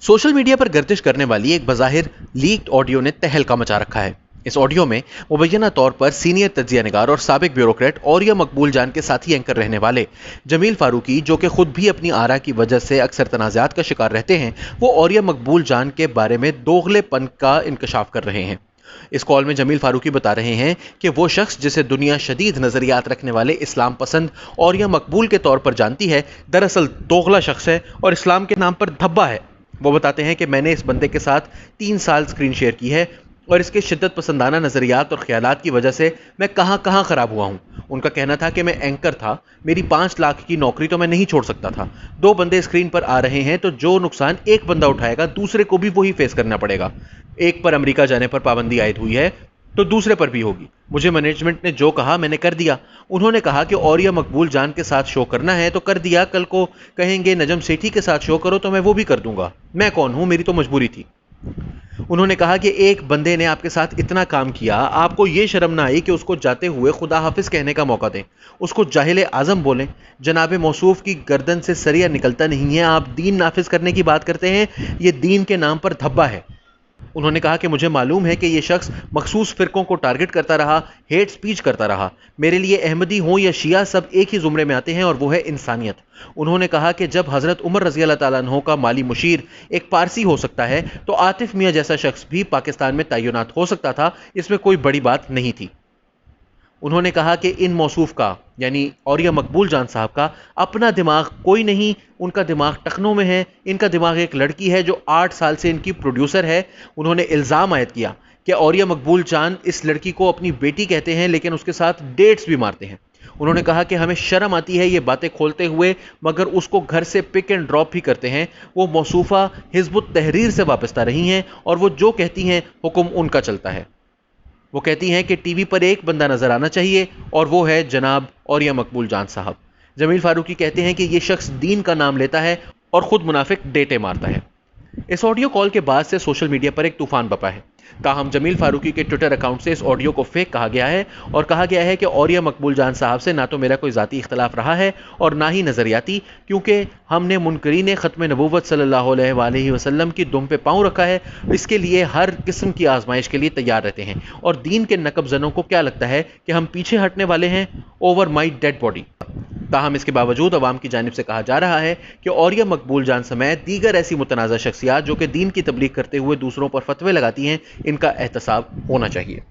Social media पर गर्दिश करने वाली एक बज़ाहिर लीक्ड ऑडियो ने तहलका मचा रखा है। इस ऑडियो में मुबैना तौर पर सीनियर तज्जिया निगार और साबिक ब्यूरोक्रेट औरिया मकबूल जान के साथी एंकर रहने वाले जमील फारूकी, जो कि खुद भी अपनी आरा की वजह से अक्सर तनाज़ात का शिकार रहते हैं, वो औरिया मकबूल जान के बारे में दोगलेपन का इंकशाफ कर रहे हैं। इस कॉल में जमील फारूकी बता रहे हैं कि वो शख्स जिसे दुनिया शदीद नजरियात रखने वाले इस्लाम पसंद औरिया मकबूल के तौर पर जानती है, दरअसल दोगला शख्स है और इस्लाम के नाम पर धब्बा है। वो बताते हैं कि मैंने इस बंदे के साथ 3 साल स्क्रीन शेयर की है और इसके शिद्दत पसंदाना नज़रियात और ख्यालात की वजह से मैं कहां कहां ख़राब हुआ हूं। उनका कहना था कि मैं एंकर था, मेरी 5 लाख की नौकरी तो मैं नहीं छोड़ सकता था। 2 बंदे स्क्रीन पर आ रहे हैं तो जो नुकसान एक बंदा उठाएगा दूसरे को भी वही फेस करना पड़ेगा। एक पर अमेरिका जाने पर पाबंदी आयद हुई है तो दूसरे पर भी होगी। मुझे मैनेजमेंट ने जो कहा मैंने कर दिया। उन्होंने कहा कि औरिया मकबूल जान के साथ शो करना है तो कर दिया, कल को कहेंगे नजम सेठी के साथ शो करो तो मैं वो भी कर दूंगा। मैं कौन हूं, मेरी तो मजबूरी थी। उन्होंने कहा कि एक बंदे ने आपके साथ इतना काम किया, आपको ये शर्म ना आई कि उसको जाते हुए खुदा हाफिज कहने का मौका दें, उसको जाहिल आजम बोलें। जनाब मौसूफ की गर्दन से सरिया निकलता नहीं है, आप दीन नाफिज करने की बात करते हैं, ये दीन के नाम पर धब्बा है। उन्होंने कहा कि मुझे मालूम है कि यह शख्स मखसूस फिरकों को टारगेट करता रहा, हेट स्पीच करता रहा। मेरे लिए अहमदी हो या शिया सब एक ही जुमरे में आते हैं और वो है इंसानियत। उन्होंने कहा कि जब हजरत उमर रजी अल्लाह ताला अन्हो का माली मुशीर एक पारसी हो सकता है तो आतिफ मियां जैसा शख्स भी पाकिस्तान में तैनात हो सकता था, इसमें कोई बड़ी बात नहीं थी। उन्होंने कहा कि इन मौसूफ का यानी औरिया मकबूल जान साहब का अपना दिमाग कोई नहीं, उनका दिमाग टखनों में है। इनका दिमाग एक लड़की है जो 8 साल से इनकी प्रोड्यूसर है। उन्होंने इल्ज़ाम आयद किया कि औरिया मकबूल जान इस लड़की को अपनी बेटी कहते हैं लेकिन उसके साथ डेट्स भी मारते हैं। उन्होंने कहा कि हमें शर्म आती है ये बातें खोलते हुए, मगर उसको घर से पिक एंड ड्रॉप भी करते हैं। वो मौसूफा हिज़्बुत तहरीर से वाबस्ता रही हैं और वो जो कहती हैं हुक्म उनका चलता है। वो कहती हैं कि टीवी पर एक बंदा नजर आना चाहिए और वो है जनाब औरिया मकबूल जान साहब। जमील फारूकी कहते हैं कि ये शख्स दीन का नाम लेता है और खुद मुनाफिक डेटे मारता है। इस ऑडियो कॉल के बाद से सोशल मीडिया पर एक तूफान बपा है। ताहम जमील फारूकी के ट्विटर अकाउंट से इस ऑडियो को फेक कहा गया है और कहा गया है कि औरिया मकबूल जान साहब से ना तो मेरा कोई ज़ाती इख्तलाफ रहा है और ना ही नज़रियाती, क्योंकि हमने मुनकरीन ख़त्म नबूवत सल्लल्लाहु अलैहि वसल्लम की दुम पे पाँव रखा है। इसके लिए हर किस्म की आजमाइश के लिए तैयार रहते हैं और दीन के नकब ज़नों को क्या लगता है कि हम पीछे हटने वाले हैं ओवर माई डेड बॉडी। ताहम इसके बावजूद अवाम की जानिब से कहा जा रहा है कि औरिया मकबूल जान समेत दीगर ऐसी मुतनाज़ा शख्सियात जो कि दीन की तबलीग करते हुए दूसरों पर फतवे लगाती हैं, इनका एहतसाब होना चाहिए।